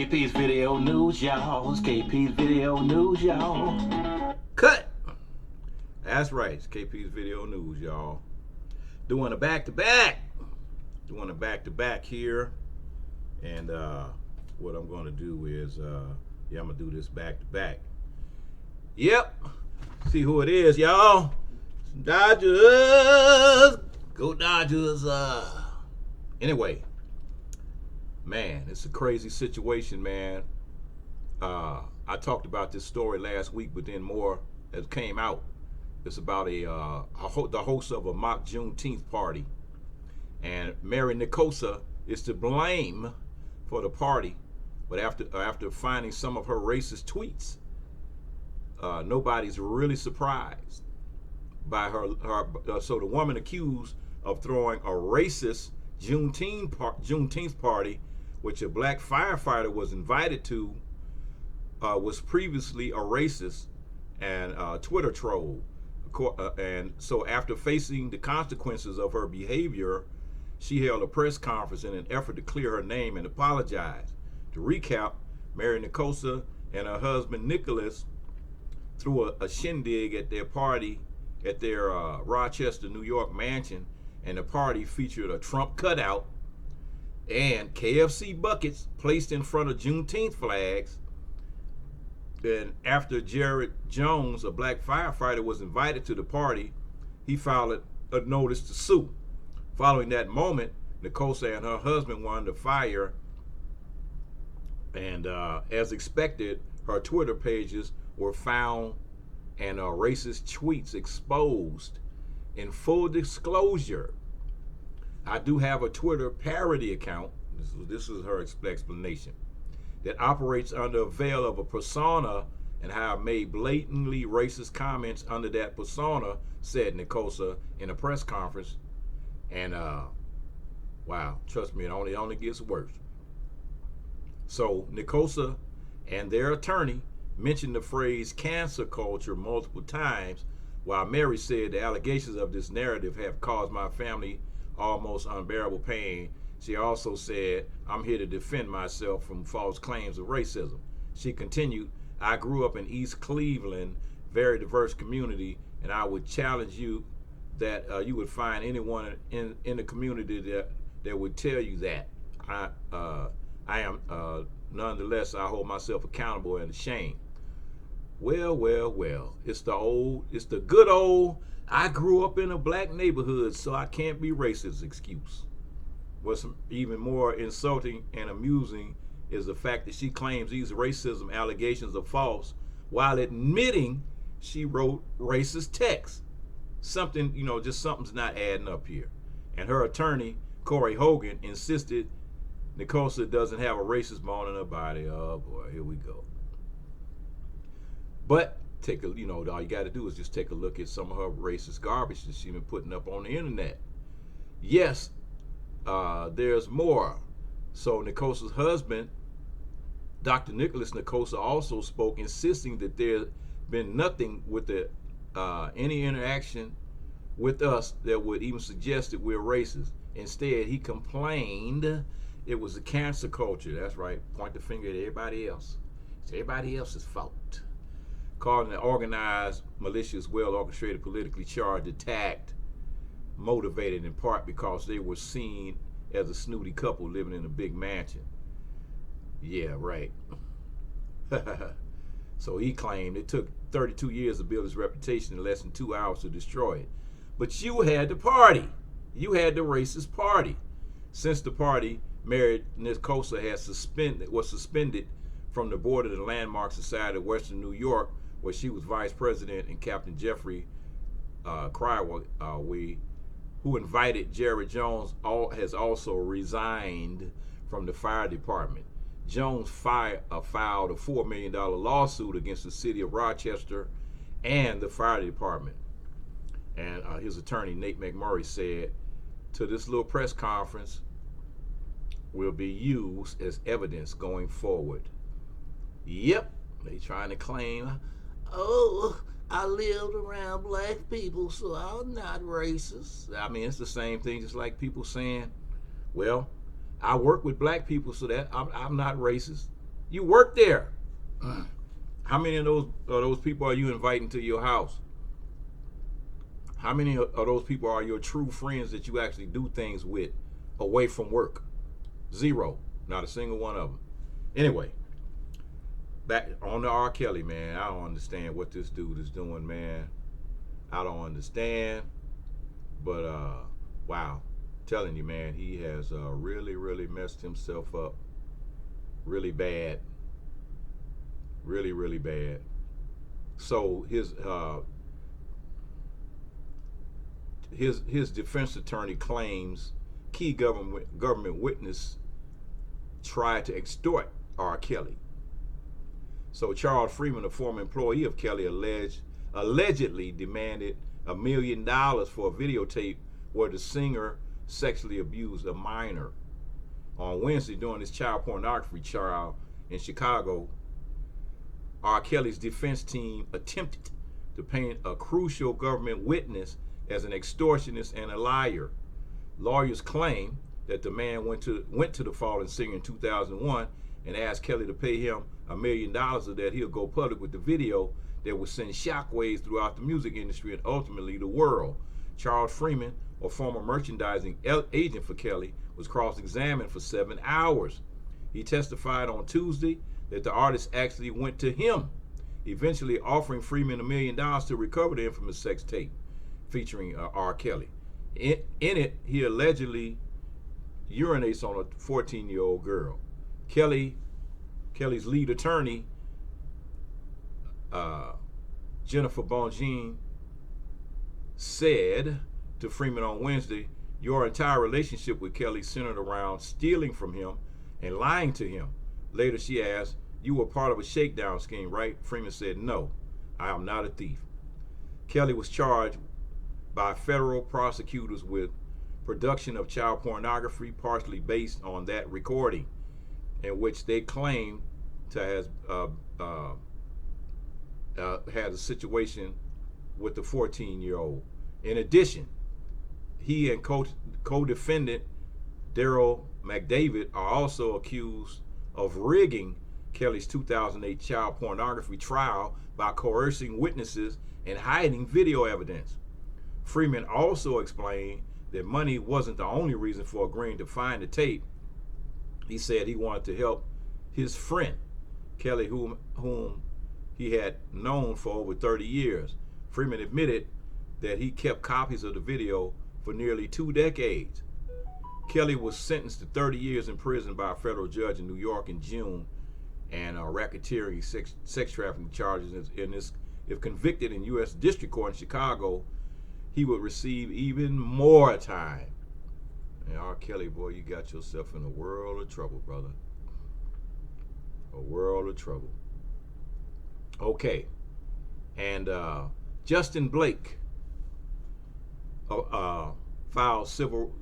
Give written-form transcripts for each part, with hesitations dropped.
KP's Video News, y'all. It's KP's Video News, y'all. Cut! That's right. It's KP's Video News, y'all. Doing a back-to-back. Here. And what I'm going to do is, I'm going to do this back-to-back. Yep. See who it is, y'all. Dodgers. Go Dodgers. Anyway. Man, it's a crazy situation, man. I talked about this story last week, but then more has came out. It's about the host of a mock Juneteenth party. And Mary NICOSIA is to blame for the party, but after finding some of her racist tweets, nobody's really surprised by her. So the woman accused of throwing a racist Juneteenth party, which a black firefighter was invited to, was previously a racist and Twitter troll. And so after facing the consequences of her behavior, she held a press conference in an effort to clear her name and apologize. To recap, Mary NICOSIA and her husband Nicholas threw a shindig at their party at their Rochester, New York mansion, and the party featured a Trump cutout and KFC buckets placed in front of Juneteenth flags. Then after Jared Jones, a black firefighter, was invited to the party, he filed a notice to sue. Following that moment, NICOSIA and her husband won the fire, and as expected, her Twitter pages were found and racist tweets exposed. In full disclosure, I do have a Twitter parody account, this is her explanation, that operates under a veil of a persona, and how I made blatantly racist comments under that persona, said NICOSIA in a press conference. And wow, trust me, it only gets worse. So NICOSIA and their attorney mentioned the phrase cancer culture multiple times, while Mary said the allegations of this narrative have caused my family almost unbearable pain. She also said, I'm here to defend myself from false claims of racism. She continued, I grew up in East Cleveland, very diverse community, and I would challenge you that you would find anyone in the community that would tell you that. I am, nonetheless, I hold myself accountable and ashamed. Well, it's the good old, I grew up in a black neighborhood, so I can't be racist excuse. What's even more insulting and amusing is the fact that she claims these racism allegations are false while admitting she wrote racist text. Something, just something's not adding up here. And her attorney, Corey Hogan, insisted NICOSIA doesn't have a racist bone in her body. Oh boy, here we go. But all you got to do is just take a look at some of her racist garbage that she's been putting up on the internet. Yes, there's more. So NICOSIA's husband, Dr. Nicholas NICOSIA, also spoke, insisting that there's been nothing with any interaction with us that would even suggest that we're racist. Instead, he complained it was a cancer culture. That's right. Point the finger at everybody else. It's everybody else's fault. Calling an organized, malicious, well-orchestrated, politically charged attack motivated in part because they were seen as a snooty couple living in a big mansion. Yeah, right. So he claimed it took 32 years to build his reputation in less than 2 hours to destroy it. But you had the party. You had the racist party. Since the party, Mary NICOSIA was suspended from the board of the Landmark Society of Western New York, where she was vice president, and Captain Jeffrey Crywell, who invited Jared Jones, has also resigned from the fire department. Jones filed a $4 million lawsuit against the city of Rochester and the fire department. And his attorney, Nate McMurray, said, to this little press conference will be used as evidence going forward. Yep, they trying to claim, oh, I lived around black people, so I'm not racist. I mean, it's the same thing, just like people saying, well, I work with black people, so that I'm not racist. You work there. How many of those people are you inviting to your house? How many of those people are your true friends that you actually do things with away from work? Zero. Not a single one of them. Anyway, back on to R. Kelly, man. I don't understand what this dude is doing, man. I don't understand. But, wow. I'm telling you, man, he has really, really messed himself up really bad. Really, really bad. So his defense attorney claims key government witness tried to extort R. Kelly. So Charles Freeman, a former employee of Kelly, allegedly demanded $1 million for a videotape where the singer sexually abused a minor. On Wednesday, during his child pornography trial in Chicago, R. Kelly's defense team attempted to paint a crucial government witness as an extortionist and a liar. Lawyers claim that the man went to the fallen singer in 2001 and asked Kelly to pay him $1 million so that he'll go public with the video that would send shockwaves throughout the music industry and ultimately the world. Charles Freeman, a former merchandising agent for Kelly, was cross-examined for 7 hours. He testified on Tuesday that the artist actually went to him, eventually offering Freeman $1 million to recover the infamous sex tape featuring R. Kelly. In it, he allegedly urinates on a 14-year-old girl. Kelly's lead attorney, Jennifer Bongine, said to Freeman on Wednesday, "Your entire relationship with Kelly centered around stealing from him and lying to him." Later she asked, "You were part of a shakedown scheme, right?" Freeman said, "No, I am not a thief." Kelly was charged by federal prosecutors with production of child pornography, partially based on that recording, in which they claim to have had a situation with the 14-year-old. In addition, he and co-defendant Daryl McDavid are also accused of rigging Kelly's 2008 child pornography trial by coercing witnesses and hiding video evidence. Freeman also explained that money wasn't the only reason for agreeing to find the tape. He said he wanted to help his friend, Kelly, whom he had known for over 30 years. Freeman admitted that he kept copies of the video for nearly 2 decades. Kelly was sentenced to 30 years in prison by a federal judge in New York in June, and racketeering, sex trafficking charges. If convicted in U.S. District Court in Chicago, he would receive even more time. And R. Kelly, boy, you got yourself in a world of trouble, brother. A world of trouble. Okay. And Justin Blake filed civil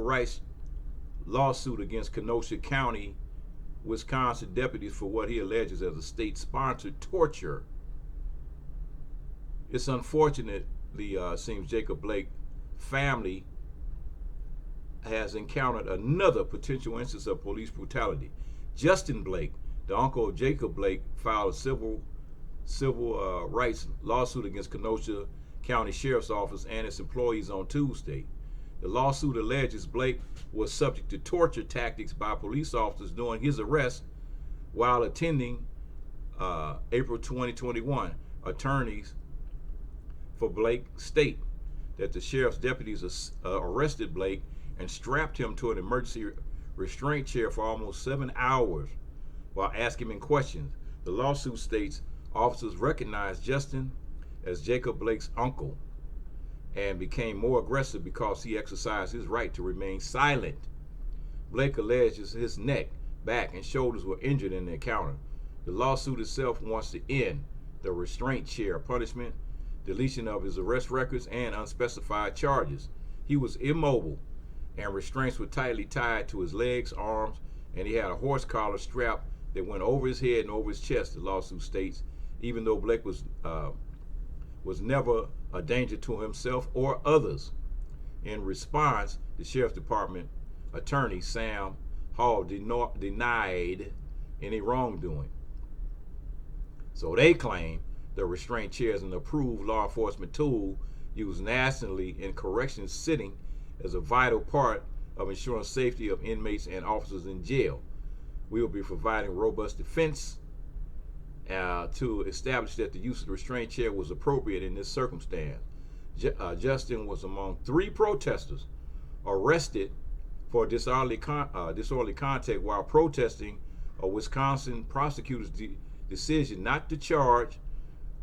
rights lawsuit against Kenosha County, Wisconsin deputies for what he alleges as a state-sponsored torture. It's unfortunately, seems Jacob Blake's family has encountered another potential instance of police brutality. Justin Blake, the uncle of Jacob Blake, filed a civil rights lawsuit against Kenosha County Sheriff's Office and its employees on Tuesday. The lawsuit alleges Blake was subject to torture tactics by police officers during his arrest while attending April 2021. Attorneys for Blake state that the sheriff's deputies arrested Blake and strapped him to an emergency restraint chair for almost 7 hours while asking him questions. The lawsuit states officers recognized Justin as Jacob Blake's uncle and became more aggressive because he exercised his right to remain silent. Blake alleges his neck, back, and shoulders were injured in the encounter. The lawsuit itself wants to end the restraint chair punishment, deletion of his arrest records, and unspecified charges. He was immobile, and restraints were tightly tied to his legs, arms, and he had a horse collar strap that went over his head and over his chest, the lawsuit states, even though Blake was never a danger to himself or others. In response, the Sheriff's Department attorney Sam Hall denied any wrongdoing. So they claim the restraint chair is an approved law enforcement tool used nationally in corrections sitting as a vital part of ensuring safety of inmates and officers in jail. We will be providing robust defense to establish that the use of the restraint chair was appropriate in this circumstance. Justin was among 3 protesters arrested for disorderly contact while protesting a Wisconsin prosecutor's decision not to charge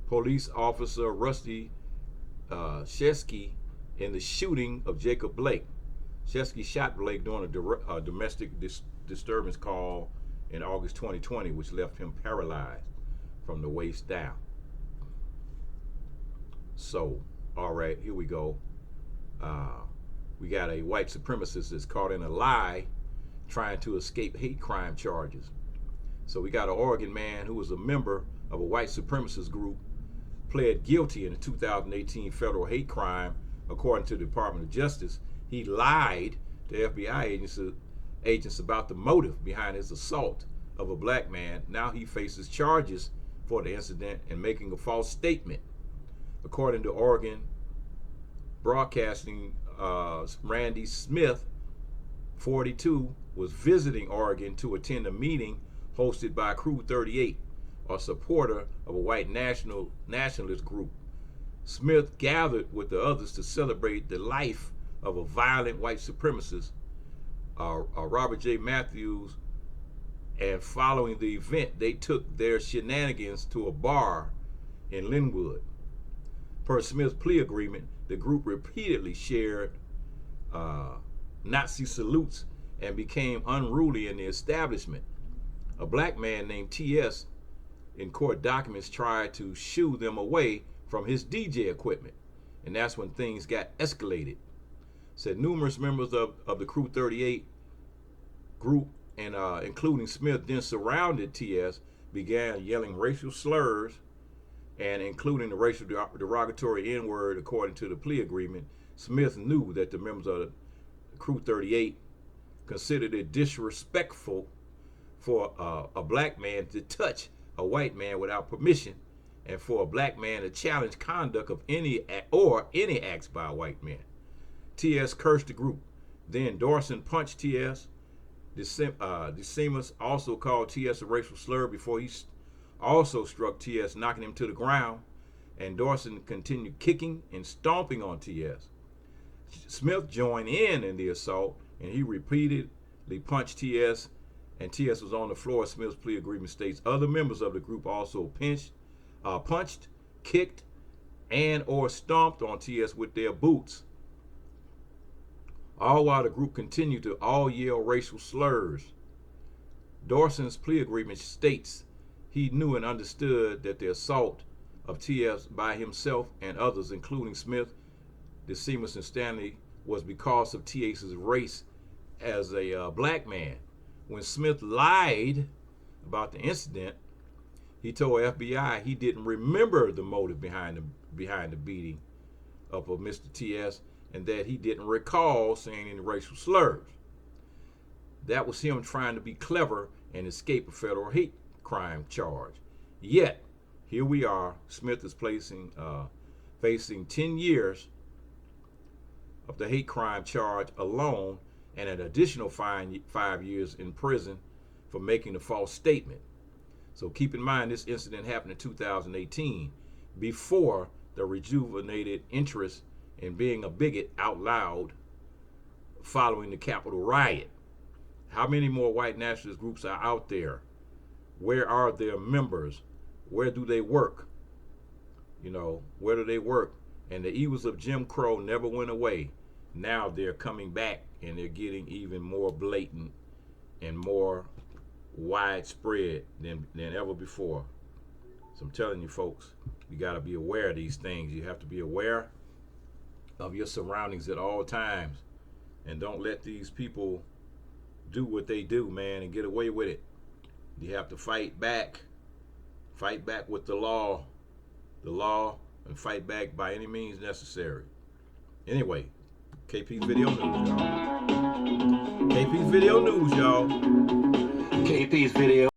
police officer Rusty Shesky in the shooting of Jacob Blake. Shesky shot Blake during a domestic disturbance call in August 2020, which left him paralyzed from the waist down. So, all right, here we go. We got a white supremacist that's caught in a lie trying to escape hate crime charges. So we got an Oregon man who was a member of a white supremacist group, pled guilty in a 2018 federal hate crime. According to the Department of Justice, he lied to FBI agents about the motive behind his assault of a black man. Now he faces charges for the incident and making a false statement. According to Oregon Broadcasting, Randy Smith, 42, was visiting Oregon to attend a meeting hosted by Crew 38, a supporter of a white nationalist group. Smith gathered with the others to celebrate the life of a violent white supremacist, Robert J. Matthews, and following the event, they took their shenanigans to a bar in Linwood. Per Smith's plea agreement, the group repeatedly shared Nazi salutes and became unruly in the establishment. A black man named T.S. in court documents tried to shoo them away from his DJ equipment, and that's when things got escalated. Said numerous members of the Crew 38 group, and including Smith, then surrounded T.S., began yelling racial slurs and including the racial derogatory N-word. According to the plea agreement, Smith knew that the members of Crew 38 considered it disrespectful for a black man to touch a white man without permission, and for a black man to challenge conduct of any acts by a white man. T.S. cursed the group. Then Dawson punched T.S. DeSimas also called T.S. a racial slur before he also struck T.S., knocking him to the ground, and Dawson continued kicking and stomping on T.S. Smith joined in the assault, and he repeatedly punched T.S., and T.S. was on the floor. Smith's plea agreement states other members of the group also punched, kicked, and or stomped on T.S. with their boots, all while the group continued to all yell racial slurs. Dawson's plea agreement states he knew and understood that the assault of T.S. by himself and others, including Smith, DeSimas, and Stanley, was because of T.S.'s race as a black man. When Smith lied about the incident, he told FBI he didn't remember the motive behind the beating of Mr. T.S., and that he didn't recall saying any racial slurs. That was him trying to be clever and escape a federal hate crime charge. Yet, here we are. Smith is facing 10 years of the hate crime charge alone, and an additional 5 years in prison for making a false statement. So keep in mind, this incident happened in 2018, before the rejuvenated interest in being a bigot out loud following the Capitol riot. How many more white nationalist groups are out there? Where are their members? Where do they work? Where do they work? And the evils of Jim Crow never went away. Now they're coming back, and they're getting even more blatant and more widespread than ever before. So I'm telling you, folks, you got to be aware of these things. You have to be aware of your surroundings at all times, and don't let these people do what they do, man, and get away with it. You have to fight back with the law, and fight back by any means necessary. Anyway, KP's Video News, y'all. KP's Video News, y'all. KP's Video.